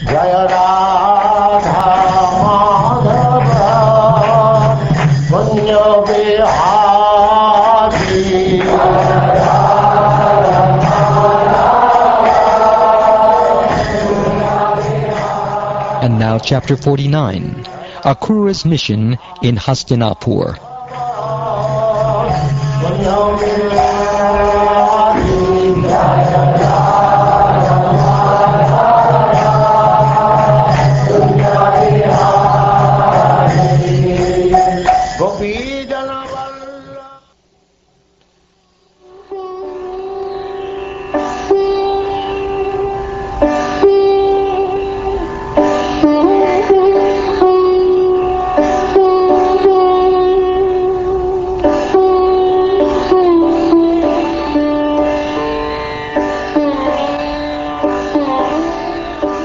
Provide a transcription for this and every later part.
Jaya Radha Madhava Punya Vihari. And now chapter 49, Akrura's mission in Hastinapur.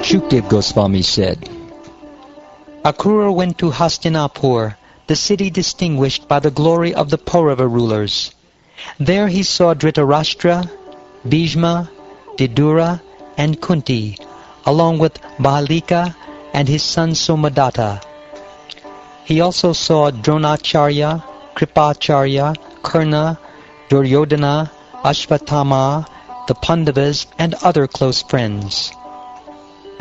Shukdev Goswami said, Akrura went to Hastinapur, the city distinguished by the glory of the Paurava rulers. There he saw Dhritarashtra, Bhishma, Vidura, and Kunti, along with Bahalika and his son Somadatta. He also saw Dronacharya, Kripacharya, Karna, Duryodhana, Ashvatthama, the Pandavas, and other close friends.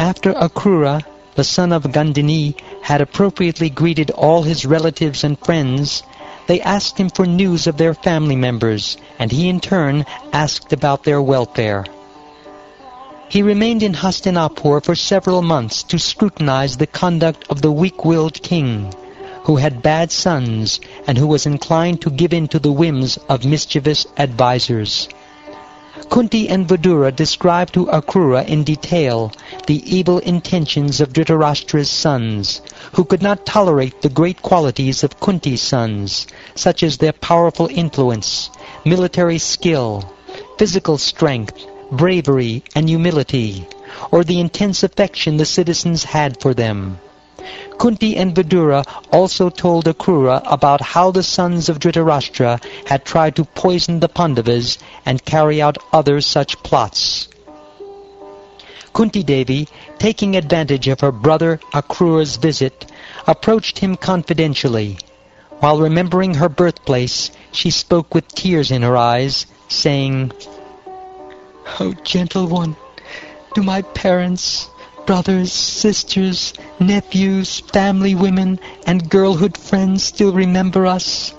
After Akrura, the son of Gandhini, had appropriately greeted all his relatives and friends, they asked him for news of their family members, and he in turn asked about their welfare. He remained in Hastinapur for several months to scrutinize the conduct of the weak-willed king, who had bad sons and who was inclined to give in to the whims of mischievous advisers. Kunti and Vidura described to Akrura in detail the evil intentions of Dhritarashtra's sons, who could not tolerate the great qualities of Kunti's sons, such as their powerful influence, military skill, physical strength, bravery, and humility, or the intense affection the citizens had for them. Kunti and Vidura also told Akrura about how the sons of Dhritarashtra had tried to poison the Pandavas and carry out other such plots. Kunti Devi, taking advantage of her brother Akrura's visit, approached him confidentially. While remembering her birthplace, she spoke with tears in her eyes, saying, "O gentle one, do my parents, brothers, sisters, nephews, family women, and girlhood friends still remember us?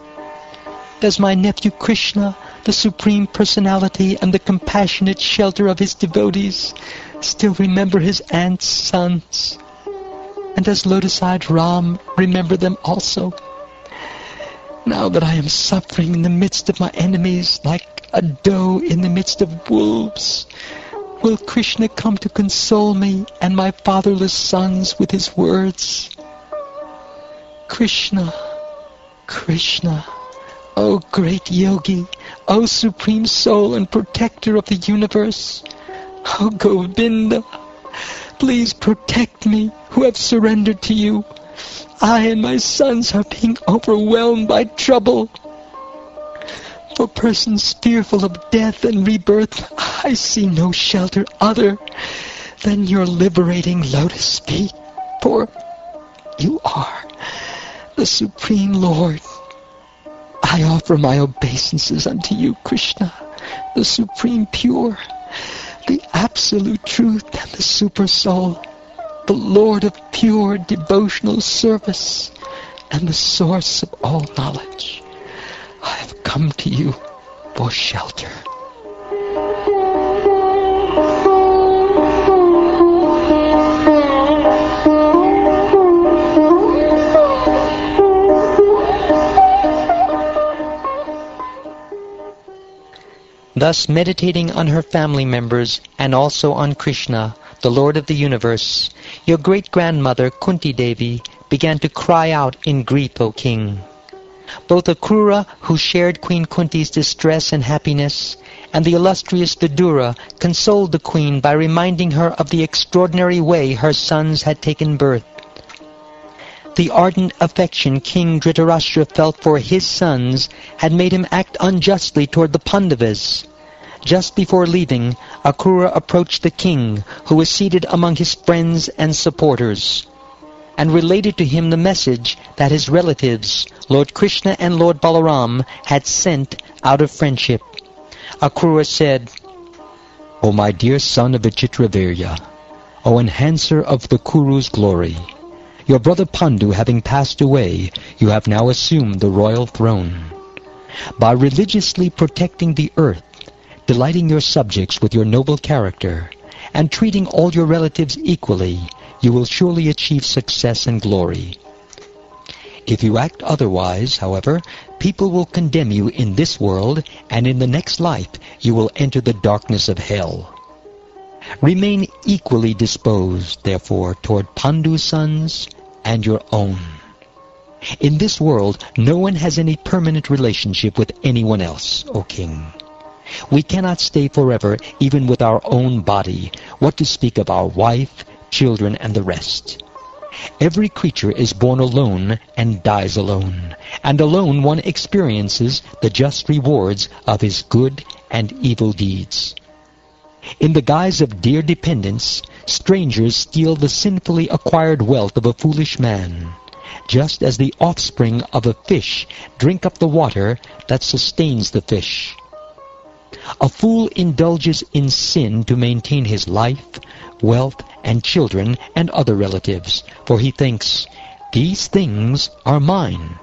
Does my nephew Krishna, the Supreme Personality and the compassionate shelter of his devotees, still remember his aunt's sons? And does lotus-eyed Ram remember them also? Now that I am suffering in the midst of my enemies like a doe in the midst of wolves, will Krishna come to console me and my fatherless sons with his words? Krishna, Krishna, O great yogi, O supreme soul and protector of the universe, O Govinda, please protect me who have surrendered to you. I and my sons are being overwhelmed by trouble. For persons fearful of death and rebirth, I see no shelter other than your liberating lotus feet, for you are the Supreme Lord. I offer my obeisances unto you, Krishna, the Supreme Pure, the Absolute Truth and the Super Soul, the Lord of pure devotional service, and the source of all knowledge. I have come to you for shelter." Thus, meditating on her family members and also on Krishna, the Lord of the universe, your great-grandmother Kunti Devi began to cry out in grief, O king. Both Akrura, who shared Queen Kunti's distress and happiness, and the illustrious Vidura consoled the queen by reminding her of the extraordinary way her sons had taken birth. The ardent affection King Dhritarashtra felt for his sons had made him act unjustly toward the Pandavas. Just before leaving, Akrura approached the king, who was seated among his friends and supporters, and related to him the message that his relatives, Lord Krishna and Lord Balaram, had sent out of friendship. Akrura said, "O my dear son of Vichitravirya, O enhancer of the Kuru's glory, your brother Pandu having passed away, you have now assumed the royal throne. By religiously protecting the earth, delighting your subjects with your noble character, and treating all your relatives equally, you will surely achieve success and glory. If you act otherwise, however, people will condemn you in this world, and in the next life you will enter the darkness of hell. Remain equally disposed, therefore, toward Pandu's sons and your own. In this world, no one has any permanent relationship with anyone else, O king. We cannot stay forever even with our own body, what to speak of our wife, children, and the rest. Every creature is born alone and dies alone, and alone one experiences the just rewards of his good and evil deeds. In the guise of dear dependence, strangers steal the sinfully acquired wealth of a foolish man, just as the offspring of a fish drink up the water that sustains the fish. A fool indulges in sin to maintain his life, wealth, and children and other relatives, for he thinks, these things are mine.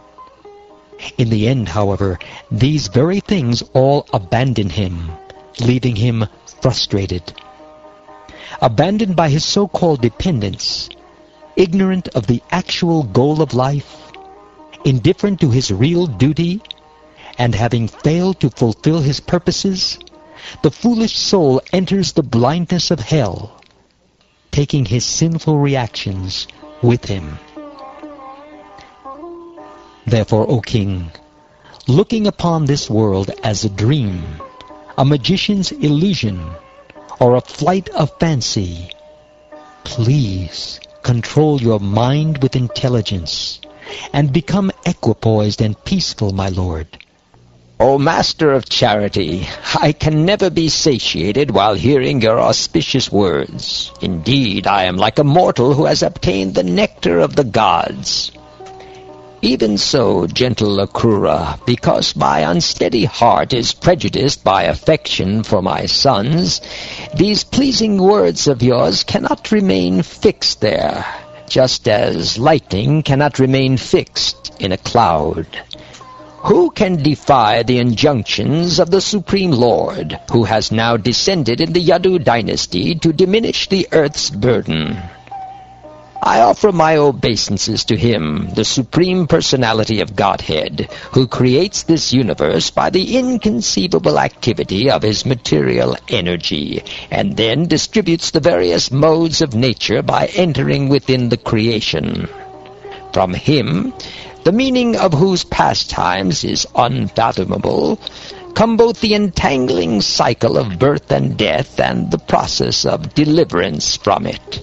In the end, however, these very things all abandon him, leaving him frustrated. Abandoned by his so-called dependents, ignorant of the actual goal of life, indifferent to his real duty, and having failed to fulfill his purposes, the foolish soul enters the blindness of hell, taking his sinful reactions with him. Therefore, O king, looking upon this world as a dream, a magician's illusion, or a flight of fancy, please control your mind with intelligence, and become equipoised and peaceful, my lord. O Master of Charity, I can never be satiated while hearing your auspicious words. Indeed, I am like a mortal who has obtained the nectar of the gods. Even so, gentle Akrura, because my unsteady heart is prejudiced by affection for my sons, these pleasing words of yours cannot remain fixed there, just as lightning cannot remain fixed in a cloud. Who can defy the injunctions of the Supreme Lord, who has now descended in the Yadu dynasty to diminish the earth's burden? I offer my obeisances to him, the Supreme Personality of Godhead, who creates this universe by the inconceivable activity of his material energy, and then distributes the various modes of nature by entering within the creation. From him, the meaning of whose pastimes is unfathomable, come both the entangling cycle of birth and death and the process of deliverance from it.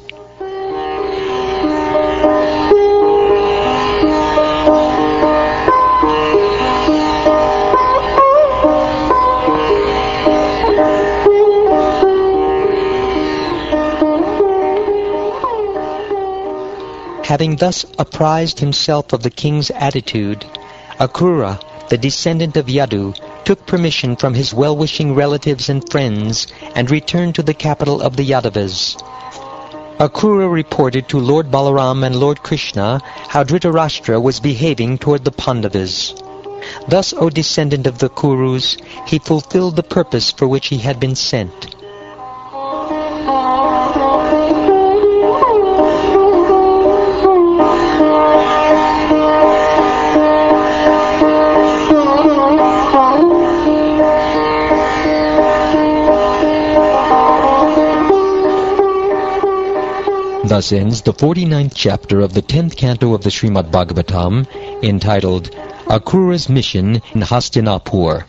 Having thus apprised himself of the king's attitude, Akrura, the descendant of Yadu, took permission from his well-wishing relatives and friends and returned to the capital of the Yadavas. Akrura reported to Lord Balaram and Lord Krishna how Dhritarashtra was behaving toward the Pandavas. Thus, O descendant of the Kurus, he fulfilled the purpose for which he had been sent. Thus ends the 49th chapter of the 10th canto of the Srimad Bhagavatam, entitled Akrura's Mission in Hastinapur.